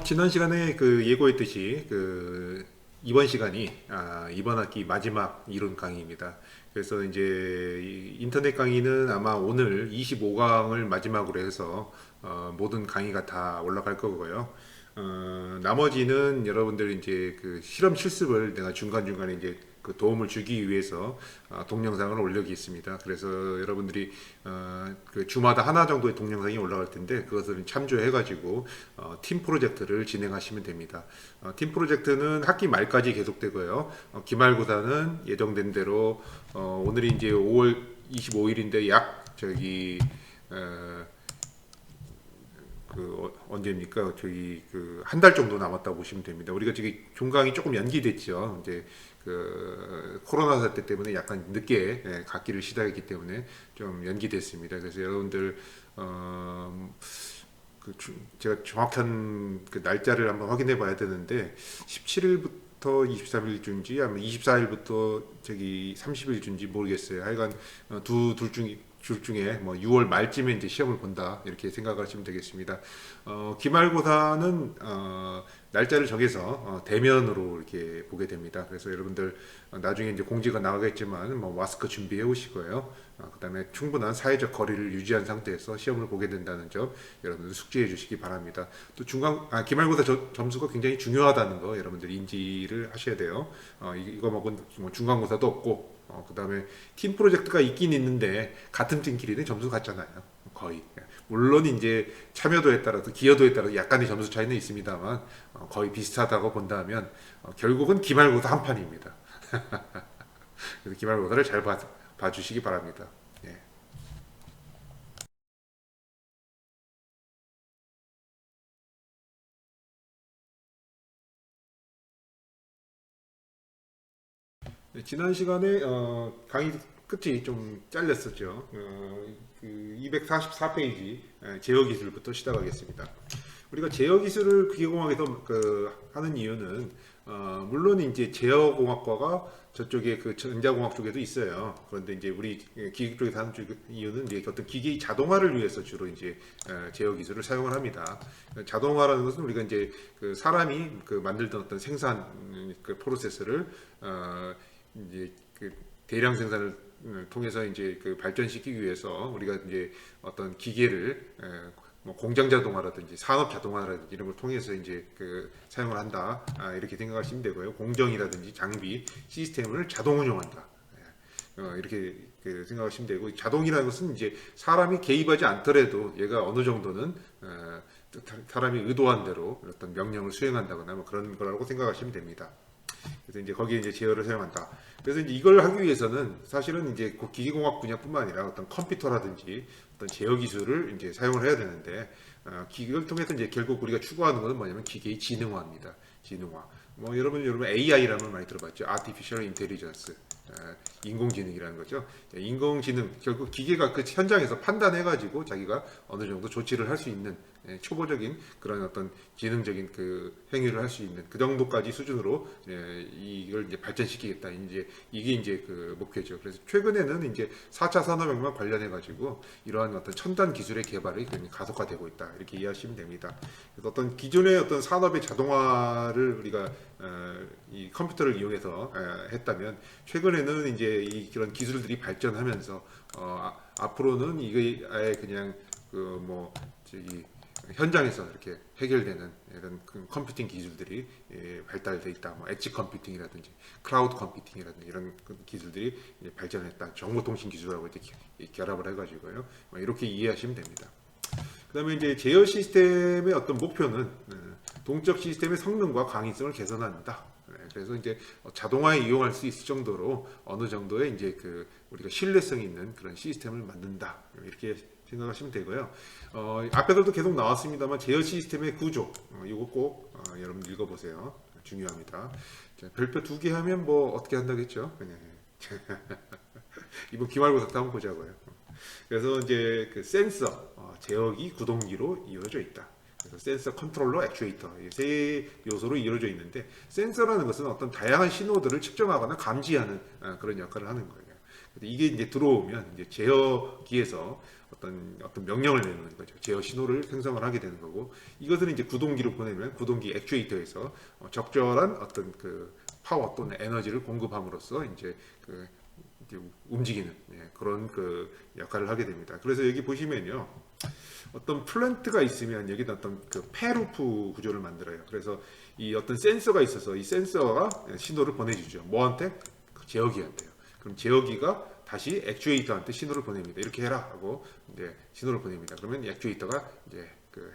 지난 시간에 그 예고했듯이 이번 시간이 이번 학기 마지막 이론 강의입니다. 그래서 이제 이 인터넷 강의는 아마 오늘 25강을 마지막으로 해서 모든 강의가 다 올라갈 거고요. 나머지는 여러분들 이제 그 실험 실습을 내가 중간중간에 이제 그 도움을 주기 위해서 동영상을 올리겠습니다. 그래서 여러분들이 그 주마다 하나 정도의 동영상이 올라갈 텐데 그것을 참조해가지고 팀 프로젝트를 진행하시면 됩니다. 팀 프로젝트는 학기 말까지 계속되고요. 기말고사는 예정된 대로 오늘이 이제 5월 25일인데 약 저기 어, 언제입니까? 저희 그 한 달 정도 남았다고 보시면 됩니다. 우리가 지금 종강이 조금 연기됐죠. 이제 그 코로나 사태 때문에 약간 늦게 학기를 시작했기 때문에 좀 연기됐습니다. 그래서 여러분들 제가 정확한 그 날짜를 한번 확인해 봐야 되는데 17일부터 23일 준지 아니면 24일부터 저기 30일 준지 모르겠어요. 하여간 둘 중에 뭐 6월 말쯤에 이제 시험을 본다 이렇게 생각하시면 되겠습니다. 기말고사는 날짜를 정해서 대면으로 이렇게 보게 됩니다. 그래서 여러분들 나중에 이제 공지가 나가겠지만 뭐 마스크 준비해 오시고요. 그다음에 충분한 사회적 거리를 유지한 상태에서 시험을 보게 된다는 점 여러분들 숙지해 주시기 바랍니다. 또 기말고사 점수가 굉장히 중요하다는 거 여러분들 인지를 하셔야 돼요. 이거 먹은 뭐 중간고사도 없고 그 다음에 팀 프로젝트가 있긴 있는데 같은 팀끼리는 점수 같잖아요. 거의. 물론 이제 참여도에 따라서 기여도에 따라서 약간의 점수 차이는 있습니다만 거의 비슷하다고 본다면 결국은 기말고사 한 판입니다. 그래서 기말고사를 잘 봐주시기 바랍니다. 예. 네, 지난 시간에 강의 끝이 좀 잘렸었죠. 그 244페이지 제어 기술부터 시작하겠습니다. 우리가 제어 기술을 기계공학에서 하는 이유는 물론 이제 제어공학과가 저쪽에 그 전자공학 쪽에도 있어요. 그런데 이제 우리 기계 쪽에서 하는 이유는 이제 어떤 기계의 자동화를 위해서 주로 이제 제어 기술을 사용을 합니다. 자동화라는 것은 우리가 이제 그 사람이 그 만들던 어떤 생산 그 프로세스를 이제 그 대량 생산을 통해서 이제 그 발전시키기 위해서 우리가 이제 어떤 기계를 뭐 공장 자동화라든지 산업 자동화라든지 이런 걸 통해서 이제 그 사용을 한다 이렇게 생각하시면 되고요. 공정이라든지 장비 시스템을 자동 운영한다 이렇게 그 생각하시면 되고 자동이라는 것은 이제 사람이 개입하지 않더라도 얘가 어느 정도는 사람이 의도한 대로 어떤 명령을 수행한다거나 뭐 그런 거라고 생각하시면 됩니다. 그래서 이제 거기에 이제 제어를 사용한다. 그래서 이제 이걸 하기 위해서는 사실은 이제 그 기계공학 분야뿐만 아니라 어떤 컴퓨터라든지 어떤 제어 기술을 이제 사용을 해야 되는데 기계를 통해서 이제 결국 우리가 추구하는 것은 뭐냐면 기계의 지능화입니다. 지능화. 뭐 여러분 AI라는 말 많이 들어봤죠. Artificial Intelligence. 인공지능이라는 거죠. 인공지능 결국 기계가 그 현장에서 판단해가지고 자기가 어느 정도 조치를 할 수 있는 초보적인 그런 어떤 지능적인 그 행위를 할 수 있는 그 정도까지 수준으로 이걸 이제 발전시키겠다. 이제 이게 이제 그 목표죠. 그래서 최근에는 이제 4차 산업혁명 관련해 가지고 이러한 어떤 첨단 기술의 개발이 가속화되고 있다. 이렇게 이해하시면 됩니다. 그래서 어떤 기존의 어떤 산업의 자동화를 우리가 이 컴퓨터를 이용해서 했다면 최근에는 이제 그런 기술들이 발전하면서 앞으로는 이게 아예 그냥 그 뭐 저기 현장에서 이렇게 해결되는 이런 컴퓨팅 기술들이 발달돼 있다. 뭐 엣지 컴퓨팅이라든지 클라우드 컴퓨팅이라든지 이런 기술들이 발전했다. 정보통신 기술하고 이렇게 결합을 해가지고요. 이렇게 이해하시면 됩니다. 그다음에 이제 제어 시스템의 어떤 목표는 동적 시스템의 성능과 강의성을 개선한다. 그래서 이제 자동화에 이용할 수 있을 정도로 어느 정도의 이제 그 우리가 신뢰성 있는 그런 시스템을 만든다. 이렇게 생각하시면 되고요. 앞에서도 계속 나왔습니다만 제어 시스템의 구조 이거 꼭 여러분 읽어보세요. 중요합니다. 자, 별표 2개 하면 뭐 어떻게 한다겠죠? 이번 기말고사 때 한번 보자고요. 그래서 이제 그 센서, 제어기, 구동기로 이루어져 있다. 그래서 센서, 컨트롤러, 액추에이터 이 세 요소로 이루어져 있는데 센서라는 것은 어떤 다양한 신호들을 측정하거나 감지하는 그런 역할을 하는 거예요. 이게 이제 들어오면 이제 제어기에서 어떤 명령을 내는 거죠. 제어 신호를 생성을 하게 되는 거고, 이것을 이제 구동기로 보내면 구동기 액추에이터에서 적절한 어떤 그 파워 또는 에너지를 공급함으로써 이제 움직이는 그런 그 역할을 하게 됩니다. 그래서 여기 보시면요, 어떤 플랜트가 있으면 여기다 어떤 그 패루프 구조를 만들어요. 그래서 이 어떤 센서가 있어서 이 센서가 신호를 보내주죠. 뭐한테? 그 제어기한테요. 그럼 제어기가 다시 액추에이터한테 신호를 보냅니다. 이렇게 해라 하고 이제 신호를 보냅니다. 그러면 액추에이터가 이제 그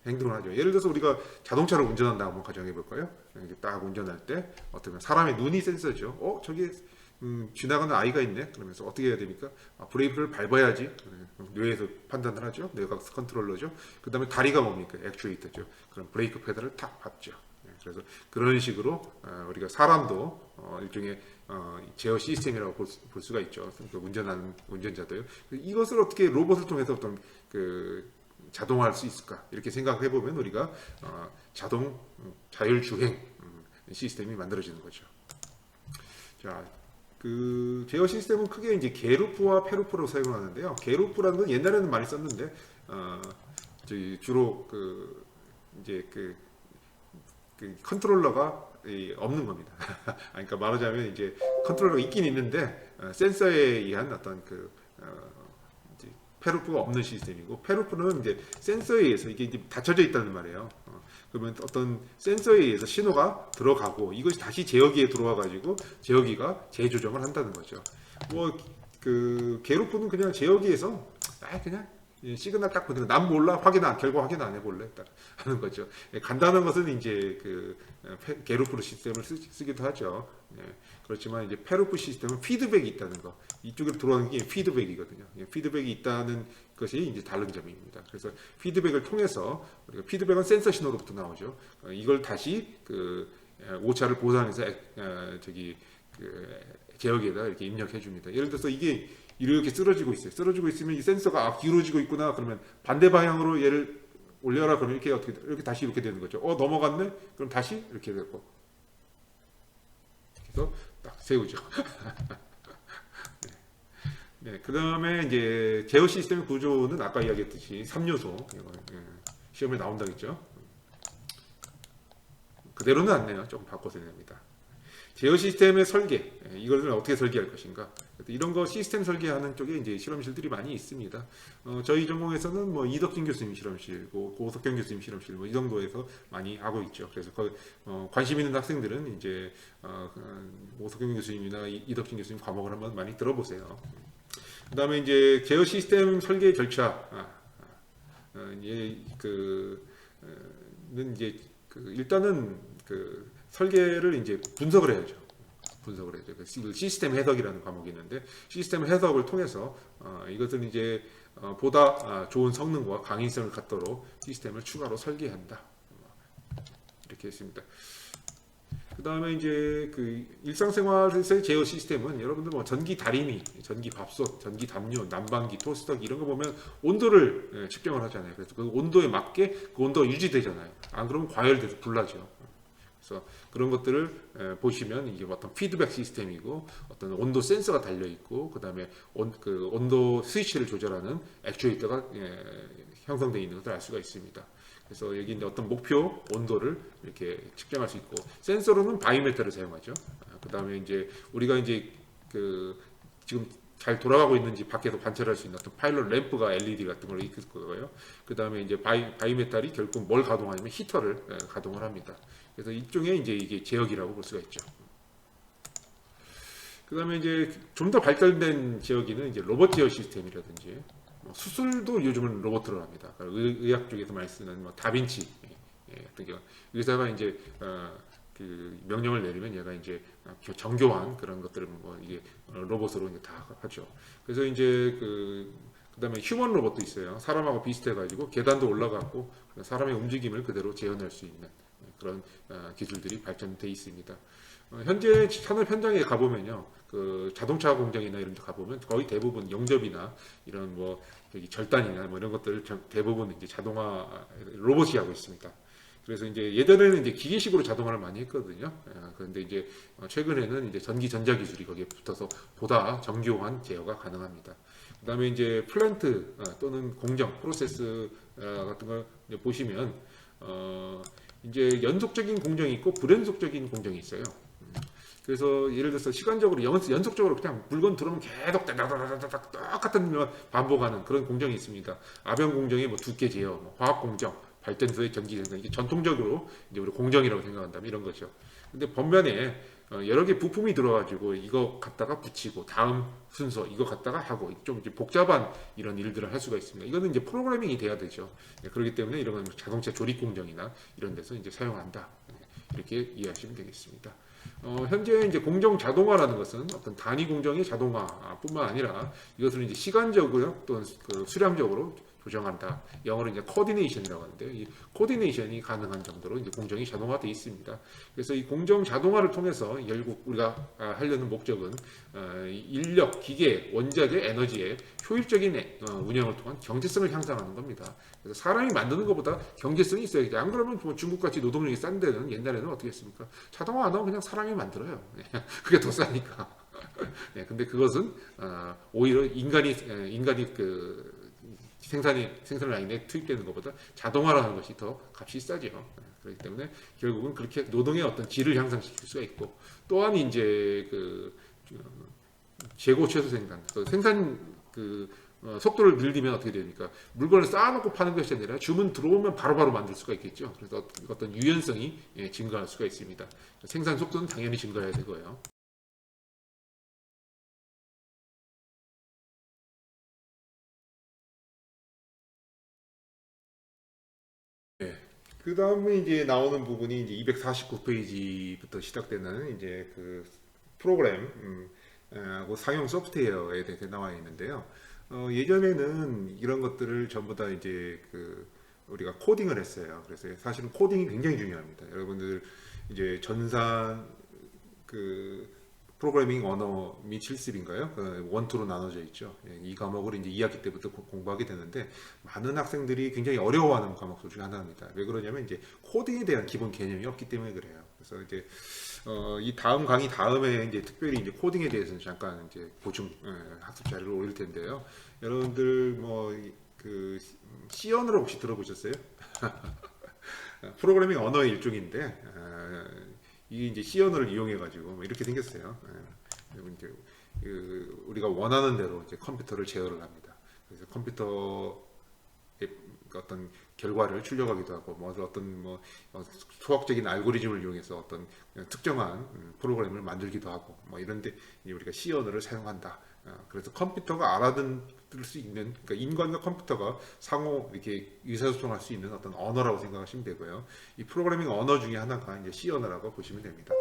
행동을 하죠. 예를 들어서 우리가 자동차를 운전한다 한번 가정해 볼까요? 이제 딱 운전할 때 어떻게 보면 사람의 눈이 센서죠. 저기 지나가는 아이가 있네. 그러면서 어떻게 해야 됩니까? 브레이크를 밟아야지. 뇌에서 판단을 하죠. 뇌가 컨트롤러죠. 그 다음에 다리가 뭡니까? 액추에이터죠. 그럼 브레이크 페달을 탁 밟죠. 그래서 그런 식으로 우리가 사람도 일종의 제어 시스템이라고 볼 수가 있죠. 그 운전하는 운전자도요. 이것을 어떻게 로봇을 통해서 어떤 그 자동화할 수 있을까? 이렇게 생각해 보면 우리가 자율주행 시스템이 만들어지는 거죠. 자, 그 제어 시스템은 크게 이제 게루프와 페루프로 사용하는데요. 게루프라는 건 옛날에는 많이 썼는데 주로 이제 그 컨트롤러가 없는 겁니다. 그러니까 말하자면 이제 컨트롤러가 있긴 있는데 센서에 의한 어떤 이제 페루프가 없는 시스템이고, 페루프는 이제 센서에 의해서 이게 이제 닫혀져 있다는 말이에요. 그러면 어떤 센서에 의해서 신호가 들어가고 이것이 다시 제어기에 들어와 가지고 제어기가 재조정을 한다는 거죠. 게루프는 그냥 제어기에서 그냥 시그널 딱 보내고 난 몰라 결과 확인 안 해볼래 딱 하는 거죠. 간단한 것은 이제 게루프 시스템을 쓰기도 하죠. 그렇지만 이제 페루프 시스템은 피드백이 있다는 거, 이쪽으로 들어오는 게 피드백이거든요. 피드백이 있다는 것이 이제 다른 점입니다. 그래서 피드백을 통해서 우리가 피드백은 센서 신호로부터 나오죠. 이걸 다시 오차를 보상해서 제어기에다 이렇게 입력해 줍니다. 예를 들어서 이게 이렇게 쓰러지고 있어요. 쓰러지고 있으면 이 센서가 기울어지고 있구나. 그러면 반대 방향으로 얘를 올려라. 그러면 이렇게 다시 이렇게 되는 거죠. 넘어갔네. 그럼 다시 이렇게 되고. 그래서 딱 세우죠. 네. 그 다음에 이제 제어 시스템의 구조는 아까 이야기했듯이 3요소 시험에 나온다겠죠. 그대로는 안 내요. 조금 바꿔서 냅니다. 제어 시스템의 설계, 이것을 어떻게 설계할 것인가, 이런 거 시스템 설계하는 쪽에 이제 실험실들이 많이 있습니다. 저희 전공에서는 뭐 이덕진 교수님 실험실, 고석경 교수님 실험실 이 정도에서 많이 하고 있죠. 그래서 관심 있는 학생들은 이제 고석경 교수님이나 이덕진 교수님 과목을 한번 많이 들어보세요. 그다음에 이제 제어 시스템 설계 절차, 일단은 설계를 이제 분석을 해야죠. 시스템 해석이라는 과목이 있는데, 시스템 해석을 통해서 이것은 이제 보다 좋은 성능과 강인성을 갖도록 시스템을 추가로 설계한다. 이렇게 했습니다. 그 다음에 이제 일상생활에서의 제어 시스템은 여러분들 뭐 전기 다리미, 전기 밥솥, 전기 담요, 난방기, 토스터기 이런 거 보면 온도를 측정을 하잖아요. 그래서 그 온도에 맞게 그 온도가 유지되잖아요. 안 그러면 과열돼서 불나죠. 그래서 그런 것들을 보시면 이게 어떤 피드백 시스템이고, 어떤 온도 센서가 달려 있고, 그다음에 온도 스위치를 조절하는 액추에이터가 형성되어 있는 것을 알 수가 있습니다. 그래서 여기 이제 어떤 목표 온도를 이렇게 측정할 수 있고, 센서로는 바이오미터를 사용하죠. 그다음에 이제 우리가 이제 지금 잘 돌아가고 있는지 밖에서 관찰할 수 있는 어떤 파일럿 램프가 LED 같은 걸 있을 거고요. 그 다음에 이제 바이메탈이 결국 뭘 가동하냐면 히터를 가동을 합니다. 그래서 일종의 이제 이게 제어기라고 볼 수가 있죠. 그 다음에 이제 좀 더 발달된 제어기는 이제 로봇 제어 시스템이라든지, 수술도 요즘은 로봇으로 합니다. 의학 쪽에서 많이 쓰는 다빈치 같은 경우, 의사가 이제 명령을 내리면 얘가 이제 정교한 그런 것들을 이게 로봇으로 이제 다 하죠. 그래서 이제 그다음에 휴먼 로봇도 있어요. 사람하고 비슷해가지고 계단도 올라가고 사람의 움직임을 그대로 재현할 수 있는 그런 기술들이 발전돼 있습니다. 현재 산업 현장에 가보면요, 자동차 공장이나 이런 데 가보면 거의 대부분 용접이나 이런 절단이나 이런 것들을 대부분 이제 자동화 로봇이 하고 있습니다. 그래서 이제 예전에는 이제 기계식으로 자동화를 많이 했거든요. 그런데 이제 최근에는 이제 전기 전자 기술이 거기에 붙어서 보다 정교한 제어가 가능합니다. 그다음에 이제 플랜트 또는 공정 프로세스 같은 걸 이제 보시면 이제 연속적인 공정이 있고 불연속적인 공정이 있어요. 그래서 예를 들어서 시간적으로 연속적으로 그냥 물건 들어오면 계속 따다다다닥 똑같은 일만 반복하는 그런 공정이 있습니다. 아변 공정의 뭐 두께 제어, 뭐 화학 공정, 발전소의 전기 생산 이게 전통적으로 이제 우리 공정이라고 생각한다면 이런 거죠. 근데 반면에 여러 개 부품이 들어가지고 이거 갖다가 붙이고 다음 순서 이거 갖다가 하고 좀 이제 복잡한 이런 일들을 할 수가 있습니다. 이거는 이제 프로그래밍이 돼야 되죠. 그렇기 때문에 이런 건 자동차 조립 공정이나 이런 데서 이제 사용한다. 이렇게 이해하시면 되겠습니다. 현재 이제 공정 자동화라는 것은 어떤 단위 공정의 자동화뿐만 아니라 이것을 이제 시간적으로 또는 그 수량적으로 조정한다. 영어로 이제 코디네이션이라고 하는데 이 코디네이션이 가능한 정도로 이제 공정이 자동화되어 있습니다. 그래서 이 공정 자동화를 통해서 결국 우리가 하려는 목적은 인력, 기계, 원자재, 에너지의 효율적인 운영을 통한 경제성을 향상하는 겁니다. 그래서 사람이 만드는 것보다 경제성이 있어야지. 안 그러면 뭐 중국같이 노동력이 싼 데는 옛날에는 어떻게 했습니까? 자동화 안 하면 그냥 사람이 만들어요. 그게 더 싸니까. 네, 근데 그것은 오히려 인간이 그 생산 라인에 투입되는 것보다 자동화라는 것이 더 값이 싸죠. 그렇기 때문에 결국은 그렇게 노동의 어떤 질을 향상시킬 수가 있고 또한 이제 그 재고 최소 생산 속도를 늘리면 어떻게 됩니까? 물건을 쌓아놓고 파는 것이 아니라 주문 들어오면 바로바로 만들 수가 있겠죠. 그래서 어떤 유연성이 증가할 수가 있습니다. 생산 속도는 당연히 증가해야 되고요. 네. 그 다음에 이제 나오는 부분이 이제 249페이지부터 시작되는 이제 그 프로그램, 하고 사용 소프트웨어에 대해서 나와 있는데요. 예전에는 이런 것들을 전부 다 이제 그 우리가 코딩을 했어요. 그래서 사실은 코딩이 굉장히 중요합니다. 여러분들 이제 전산 그 프로그래밍 언어 및 실습인가요? 원투로 나눠져 있죠. 이 과목을 이제 2학기 때부터 공부하게 되는데 많은 학생들이 굉장히 어려워하는 과목 중에 하나입니다. 왜 그러냐면 이제 코딩에 대한 기본 개념이 없기 때문에 그래요. 그래서 이제 이 다음 강의 다음에 이제 특별히 이제 코딩에 대해서는 잠깐 이제 보충 학습 자료를 올릴 텐데요. 여러분들 뭐 그 C 언어로 혹시 들어보셨어요? 프로그래밍 언어의 일종인데 이게 이제 C 언어를 이용해 가지고 뭐 이렇게 생겼어요. 그리고 이제 우리가 원하는 대로 이제 컴퓨터를 제어를 합니다. 그래서 컴퓨터의 어떤 결과를 출력하기도 하고 뭐 어떤 뭐 수학적인 알고리즘을 이용해서 어떤 특정한 프로그램을 만들기도 하고 뭐 이런데 우리가 C 언어를 사용한다. 그래서 컴퓨터가 알아듣을 수 있는 그러니까 인간과 컴퓨터가 상호 이렇게 의사소통할 수 있는 어떤 언어라고 생각하시면 되고요. 이 프로그래밍 언어 중에 하나가 이제 C 언어라고 보시면 됩니다.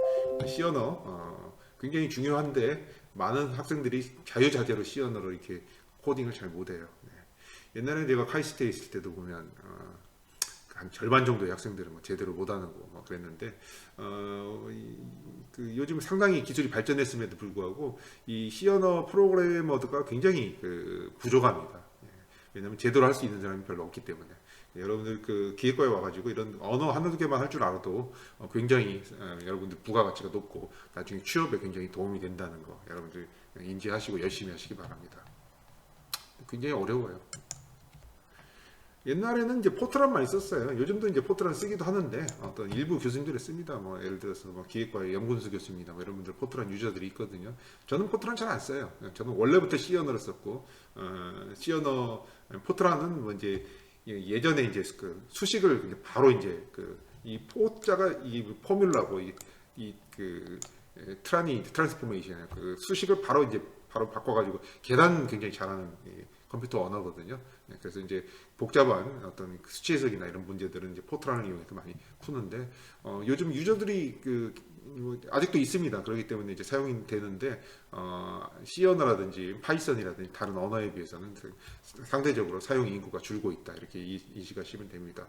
C 언어 굉장히 중요한데 많은 학생들이 자유자재로 C 언어로 이렇게 코딩을 잘 못해요. 옛날에 제가 카이스트에 있을 때도 보면 한 절반 정도의 학생들은 뭐 제대로 못하고 뭐 그랬는데 요즘 상당히 기술이 발전했음에도 불구하고 이 C 언어 프로그래머가 굉장히 부족합니다. 왜냐하면 제대로 할 수 있는 사람이 별로 없기 때문에 여러분들 그 기획과에 와가지고 이런 언어 한두 개만 할 줄 알아도 굉장히 여러분들 부가가치가 높고 나중에 취업에 굉장히 도움이 된다는 거 여러분들 인지하시고 열심히 하시기 바랍니다. 굉장히 어려워요. 옛날에는 이제 포트란 많이 썼어요. 요즘도 이제 포트란 쓰기도 하는데 어떤 일부 교수님들이 씁니다. 뭐 예를 들어서 뭐 기획과의 영군수 교수입니다. 뭐 이런 분들 포트란 유저들이 있거든요. 저는 포트란 잘 안 써요. 저는 원래부터 C 언어를 썼고 C 언어 포트란은 뭐 이제 예전에 이제 그 수식을 바로 이제 이 포자가 이 포뮬라고 트랜스포메이션 그 수식을 바로 바꿔가지고 계산 굉장히 잘하는 컴퓨터 언어거든요. 그래서 이제 복잡한 어떤 수치 해석이나 이런 문제들은 이제 포트란을 이용해서 많이 푸는데 요즘 유저들이 아직도 있습니다. 그렇기 때문에 이제 사용이 되는데 C 언어라든지 파이썬이라든지 다른 언어에 비해서는 상대적으로 사용 인구가 줄고 있다 이렇게 인식하시면 됩니다.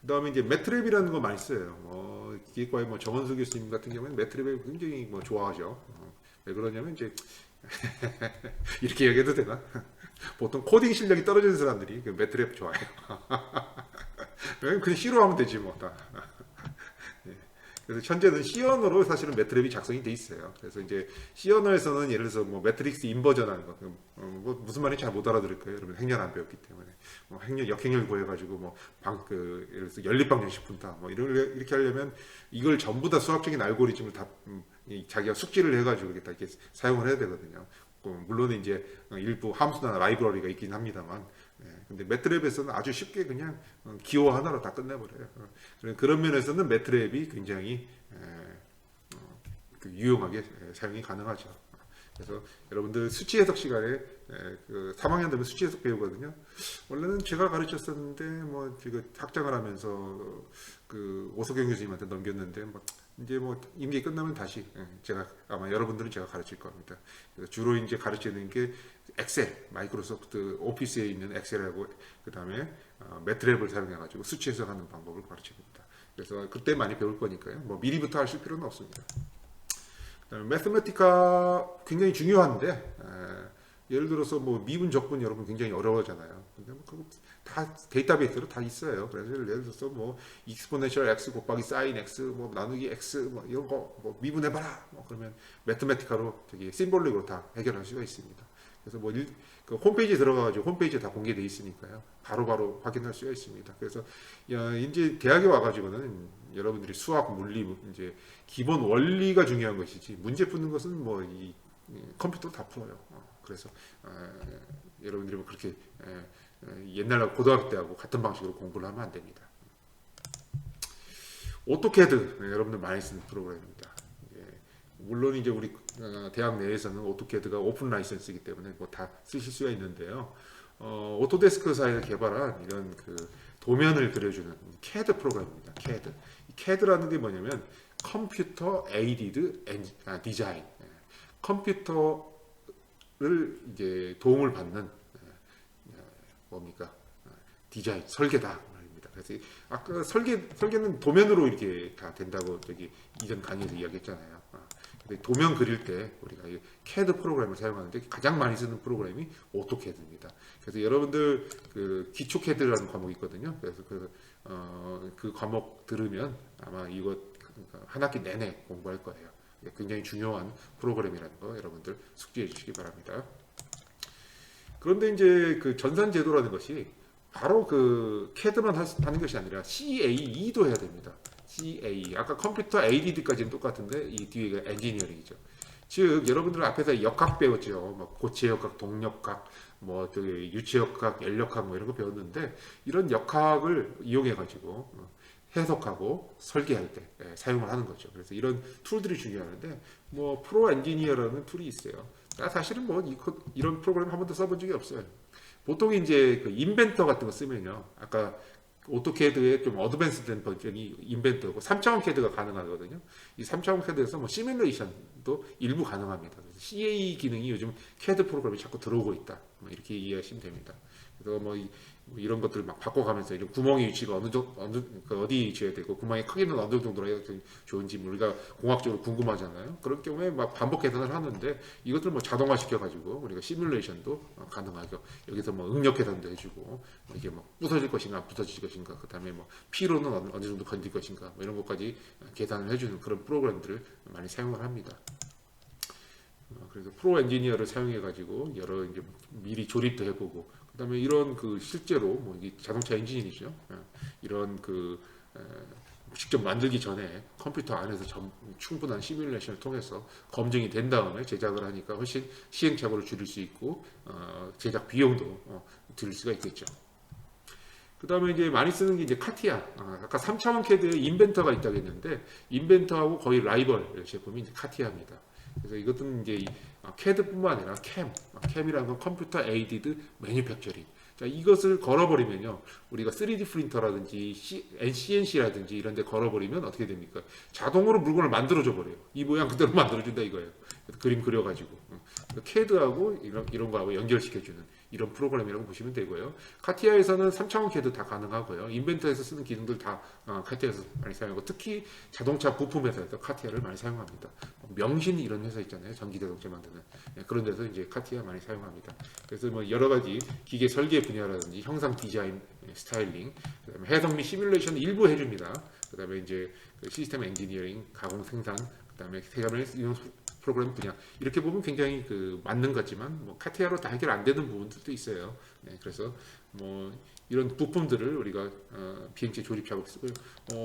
그다음에 이제 매트랩이라는 거 많이 써요. 기획과의 뭐 정원수 교수님 같은 경우는 매트랩을 굉장히 뭐 좋아하죠. 왜 그러냐면 이제 이렇게 얘기해도 되나? 보통 코딩 실력이 떨어지는 사람들이 매트랩 좋아해요. 그냥 C로 하면 되지 뭐 다. 예. 그래서 현재는 C 언어로 사실은 매트랩이 작성이 돼 있어요. 그래서 이제 C 언어에서는 예를 들어서 뭐 매트릭스 인버전하는 거, 뭐 무슨 말인지 잘 못 알아들을 거예요. 여러분 행렬 안 배웠기 때문에 뭐 행렬 역행렬 구해가지고 뭐 예를 들어서 연립방정식 분타 뭐 이렇게 하려면 이걸 전부 다 수학적인 알고리즘을 다 자기가 숙지를 해가지고 이렇게 사용을 해야 되거든요. 물론 이제 일부 함수나 라이브러리가 있긴 합니다만, 근데 매트랩에서는 아주 쉽게 그냥 기호 하나로 다 끝내버려요. 그런 면에서는 매트랩이 굉장히 유용하게 사용이 가능하죠. 그래서 여러분들 수치 해석 시간에 그 3학년 되면 수치 해석 배우거든요. 원래는 제가 가르쳤었는데 뭐 제가 학장을 하면서 그 오석영 교수님한테 넘겼는데 뭐 이제 뭐 임기 끝나면 다시 제가 아마 여러분들은 제가 가르칠 겁니다. 그래서 주로 이제 가르치는 게 엑셀, 마이크로소프트 오피스에 있는 엑셀하고 그 다음에 매트랩을 사용해가지고 수치 해석하는 방법을 가르칩니다. 그래서 그때 많이 배울 거니까요. 뭐 미리부터 하실 필요는 없습니다. 매스메티카 굉장히 중요한데 예를 들어서 뭐 미분 적분 여러분 굉장히 어려워하잖아요. 근데 뭐 그거 다 데이터베이스로 다 있어요. 그래서 예를 들어서 뭐 익스포넨셜 x 곱하기 사인 x 뭐 나누기 x 뭐 이런 거 뭐 미분해봐라 뭐 그러면 매스메티카로 되게 심볼릭으로 다 해결할 수가 있습니다. 그래서 뭐 그 홈페이지에 들어가가지고 홈페이지에 다 공개되어 있으니까요. 바로바로 확인할 수가 있습니다. 그래서 이제 대학에 와가지고는 여러분들이 수학, 물리 이제 기본 원리가 중요한 것이지 문제 푸는 것은 뭐 이 컴퓨터로 다 풀어요. 그래서 여러분들이 뭐 그렇게 옛날 고등학교 때하고 같은 방식으로 공부를 하면 안 됩니다. 오토캐드 여러분들 많이 쓰는 프로그램입니다. 물론 이제 우리 대학 내에서는 오토캐드가 오픈 라이센스이기 때문에 뭐 다 쓰실 수가 있는데요. 오토데스크사에서 개발한 이런 그 도면을 그려주는 CAD 프로그램입니다. CAD. CAD라는 게 뭐냐면 컴퓨터 에이디드 디자인. 컴퓨터를 이제 도움을 받는 뭡니까 디자인 설계다 말입니다. 그래서 아까 설계는 도면으로 이렇게 다 된다고 저기 이전 강의에서 이야기했잖아요. 도면 그릴 때 우리가 이 CAD 프로그램을 사용하는데 가장 많이 쓰는 프로그램이 오토캐드입니다. 그래서 여러분들 그 기초 CAD라는 과목이 있거든요. 그래서 그 과목 들으면 아마 이거 한 학기 내내 공부할 거예요. 굉장히 중요한 프로그램이라는 거 여러분들 숙지해 주시기 바랍니다. 그런데 이제 그 전산제도라는 것이 바로 그 CAD만 하는 것이 아니라 CAE도 해야 됩니다. CAE. 아까 컴퓨터 ADD까지는 똑같은데 이 뒤에가 엔지니어링이죠. 즉 여러분들 앞에서 역학 배웠죠. 뭐 고체역학, 동력학, 뭐 저기 유체역학, 연력학 뭐 이런 거 배웠는데 이런 역학을 이용해 가지고 해석하고 설계할 때 사용을 하는 거죠. 그래서 이런 툴들이 중요한데 뭐 프로 엔지니어라는 툴이 있어요. 사실은 뭐 이런 프로그램 한 번도 써본 적이 없어요. 보통 이제 그 인벤터 같은 거 쓰면요. 아까 오토캐드의 좀 어드밴스된 버전이 인벤터고 3차원 캐드가 가능하거든요. 이 3차원 캐드에서 뭐 시뮬레이션도 일부 가능합니다. 그래서 CAE 기능이 요즘 캐드 프로그램이 자꾸 들어오고 있다. 뭐 이렇게 이해하시면 됩니다. 그래서 뭐 이런 것들을 막 바꿔가면서 이런 구멍의 위치가 어디 위치해야 되고 구멍의 크기는 어느 정도로 해야 좋은지 우리가 공학적으로 궁금하잖아요. 그런 경우에 막 반복 계산을 하는데 이것들 뭐 자동화 시켜가지고 우리가 시뮬레이션도 가능하고 여기서 뭐 응력 계산도 해주고 이게 뭐 부서질 것인가 안 부서질 것인가 그 다음에 뭐 피로는 어느 정도 건질 것인가 뭐 이런 것까지 계산을 해주는 그런 프로그램들을 많이 사용을 합니다. 그래서 프로 엔지니어를 사용해 가지고 여러 이제 미리 조립도 해보고 그다음에 이런 그 실제로 뭐 이게 자동차 엔지니어이죠. 이런 그 직접 만들기 전에 컴퓨터 안에서 충분한 시뮬레이션을 통해서 검증이 된 다음에 제작을 하니까 훨씬 시행착오를 줄일 수 있고 제작 비용도 줄일 수가 있겠죠. 그 다음에 이제 많이 쓰는 게 이제 카티아. 아까 3차원 캐드에 인벤터가 있다고 했는데 인벤터하고 거의 라이벌 제품이 이제 카티아입니다. 그래서 이것은 이제 CAD뿐만 아니라 CAM이라는 건 컴퓨터 에이디드 매뉴팩처링. 자, 이것을 걸어버리면요, 우리가 3D 프린터라든지 CNC라든지 이런 데 걸어버리면 어떻게 됩니까? 자동으로 물건을 만들어줘 버려요. 이 모양 그대로 만들어준다 이거예요. 그림 그려가지고. CAD하고 이런 거하고 연결시켜주는 이런 프로그램이라고 보시면 되고요. 카티아에서는 3차원 CAD 다 가능하고요. 인벤터에서 쓰는 기능들 다 카티아에서 많이 사용하고 특히 자동차 부품 회사에서 카티아를 많이 사용합니다. 명신 이런 회사 있잖아요. 전기자동차 만드는 그런 데서 이제 카티아 많이 사용합니다. 그래서 뭐 여러 가지 기계 설계 분야라든지 형상 디자인, 스타일링, 그다음에 해석 및 시뮬레이션 일부 해줍니다. 그다음에 이제 그 시스템 엔지니어링, 가공 생산, 그다음에 세감의 이용 프로그램 분야 이렇게 보면 굉장히 그 맞는 것 같지만 뭐 카티아로 다 해결 안 되는 부분들도 있어요. 그래서 뭐 이런 부품들을 우리가 비행체 조립 작업 쓰고요.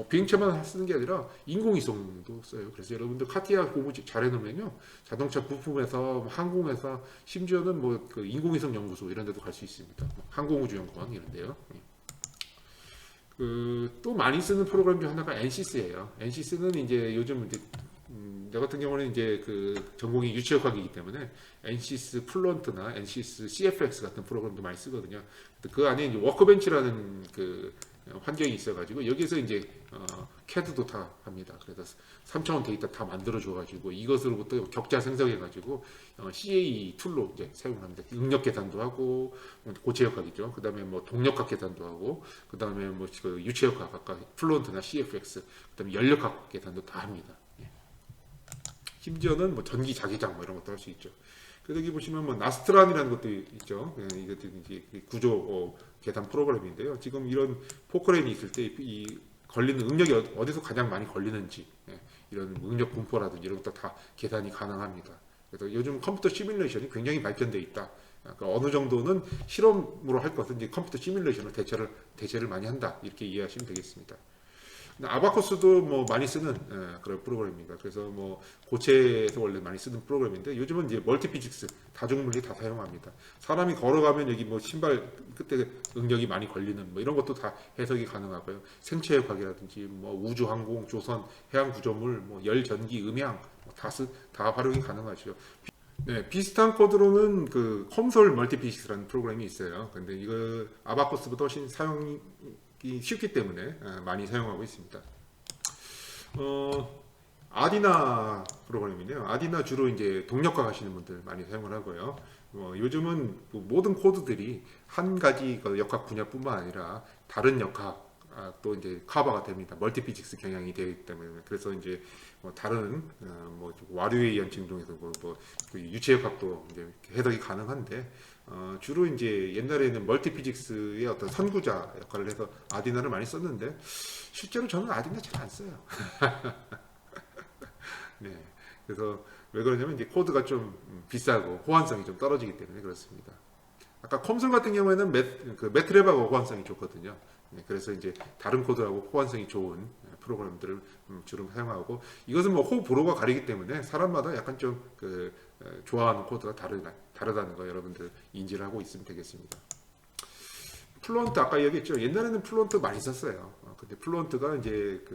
비행체만 쓰는 게 아니라 인공위성도 써요. 그래서 여러분들 카티아 공부 잘 해놓으면요, 자동차 부품에서 항공에서 심지어는 뭐 그 인공위성 연구소 이런 데도 갈 수 있습니다. 항공우주연구원 이런데요. 그 또 많이 쓰는 프로그램 중 하나가 NCS예요. NCS는 이제 요즘 이제 저 같은 경우는 이제 그 전공이 유치역학이기 때문에 NCS 플런트나 NCS CFX 같은 프로그램도 많이 쓰거든요. 그 안에 이제 워크벤치라는 그 환경이 있어가지고 여기서 이제 CAD도 다 합니다. 그래서 3차원 데이터 다 만들어 줘가지고 이것으로부터 격자 생성해가지고 CA 툴로 이제 사용합니다. 응력 계산도 하고 고체역학이죠. 그 다음에 뭐 동력학 계산도 하고 그 다음에 뭐 그 유체역학 아까 플런트나 CFX 그 다음에 연력학 계산도 다 합니다. 심지어는 뭐 전기 자기장 뭐 이런 것도 할 수 있죠. 그래서 여기 보시면 뭐 나스트란이라는 것도 있죠. 이것도 이제 구조 계산 프로그램인데요. 지금 이런 포크레인이 있을 때 이 걸리는 응력이 어디서 가장 많이 걸리는지 이런 응력 분포라든지 이런 것도 다 계산이 가능합니다. 그래서 요즘 컴퓨터 시뮬레이션이 굉장히 발전돼 있다. 그러니까 어느 정도는 실험으로 할 것은 이제 컴퓨터 시뮬레이션을 대체를 많이 한다. 이렇게 이해하시면 되겠습니다. 아바커스도 뭐 많이 쓰는 그런 프로그램입니다. 그래서 뭐 고체에서 원래 많이 쓰는 프로그램인데 요즘은 이제 멀티피직스 다중물리 다 사용합니다. 사람이 걸어가면 여기 뭐 신발 끝에 응력이 많이 걸리는 뭐 이런 것도 다 해석이 가능하고요. 생체역학이라든지 뭐 우주항공, 조선, 해양구조물, 뭐 열전기, 음향 다 활용이 가능하죠. 네, 비슷한 코드로는 그 컴솔 멀티피직스라는 프로그램이 있어요. 근데 이거 아바커스보다 훨씬 사용이 쉽기 때문에 많이 사용하고 있습니다. 아디나 프로그램이네요. 아디나 주로 이제 동력화 하시는 분들 많이 사용을 하고요. 요즘은 모든 코드들이 한 가지 역학 분야뿐만 아니라 다른 역학 또 이제 커버가 됩니다. 멀티피직스 경향이 되기 때문에 그래서 이제 뭐 다른 뭐 와류에 의한 진동에서 그 유체역학도 이제 해석이 가능한데 주로 이제 옛날에는 멀티피직스의 어떤 선구자 역할을 해서 아디나를 많이 썼는데 실제로 저는 아디나 잘 안 써요. 네, 그래서 왜 그러냐면 이제 코드가 좀 비싸고 호환성이 좀 떨어지기 때문에 그렇습니다. 아까 컴솔 같은 경우에는 매트랩하고 호환성이 좋거든요. 네, 그래서 이제 다른 코드하고 호환성이 좋은 프로그램들을 주로 사용하고 이것은 뭐 호불호가 가리기 때문에 사람마다 약간 좀 좋아하는 코드가 다르다는 거 여러분들 인지를 하고 있으면 되겠습니다. 플루언트 아까 얘기했죠. 옛날에는 플루언트 많이 썼어요. 근데 플루언트가 이제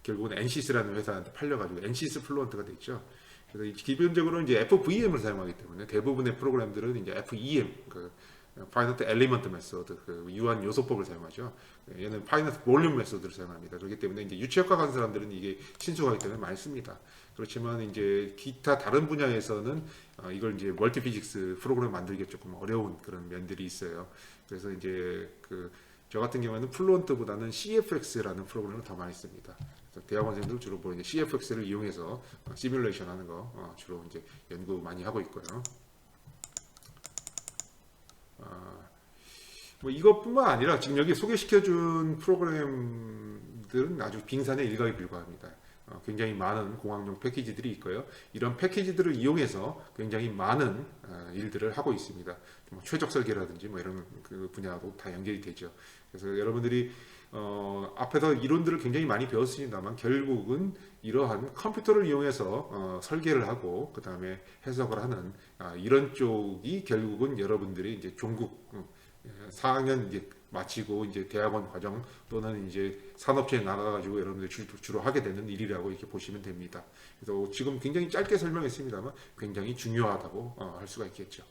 결국은 NCS라는 회사한테 팔려가지고 NCS 플루언트가 됐죠. 그래서 기본적으로 이제 FVM을 사용하기 때문에 대부분의 프로그램들은 이제 FEM, 파이너트 엘리먼트 메소드, 유한 요소법을 사용하죠. 얘는 파이너트 볼륨 메소드를 사용합니다. 그렇기 때문에 이제 유체역학 하는 사람들은 이게 친숙하기 때문에 많이 씁니다. 그렇지만 이제 기타 다른 분야에서는 이걸 이제 멀티피직스 프로그램 만들기 조금 어려운 그런 면들이 있어요. 그래서 이제 저 같은 경우에는 플루언트보다는 CFX라는 프로그램을 더 많이 씁니다. 대학원생들 주로 이제 CFX를 이용해서 시뮬레이션 하는 거 주로 이제 연구 많이 하고 있고요. 뭐 이것뿐만 아니라 지금 여기 소개시켜준 프로그램들은 아주 빙산의 일각에 불과합니다. 굉장히 많은 공학용 패키지들이 있고요. 이런 패키지들을 이용해서 굉장히 많은 일들을 하고 있습니다. 뭐 최적 설계라든지 뭐 이런 분야도 다 연결이 되죠. 그래서 여러분들이 앞에서 이론들을 굉장히 많이 배웠습니다만 결국은 이러한 컴퓨터를 이용해서 설계를 하고 그 다음에 해석을 하는 이런 쪽이 결국은 여러분들이 이제 종국 4학년 이제 마치고 이제 대학원 과정 또는 이제 산업체에 나가가지고 여러분들이 주로 하게 되는 일이라고 이렇게 보시면 됩니다. 그래서 지금 굉장히 짧게 설명했습니다만 굉장히 중요하다고 할 수가 있겠죠.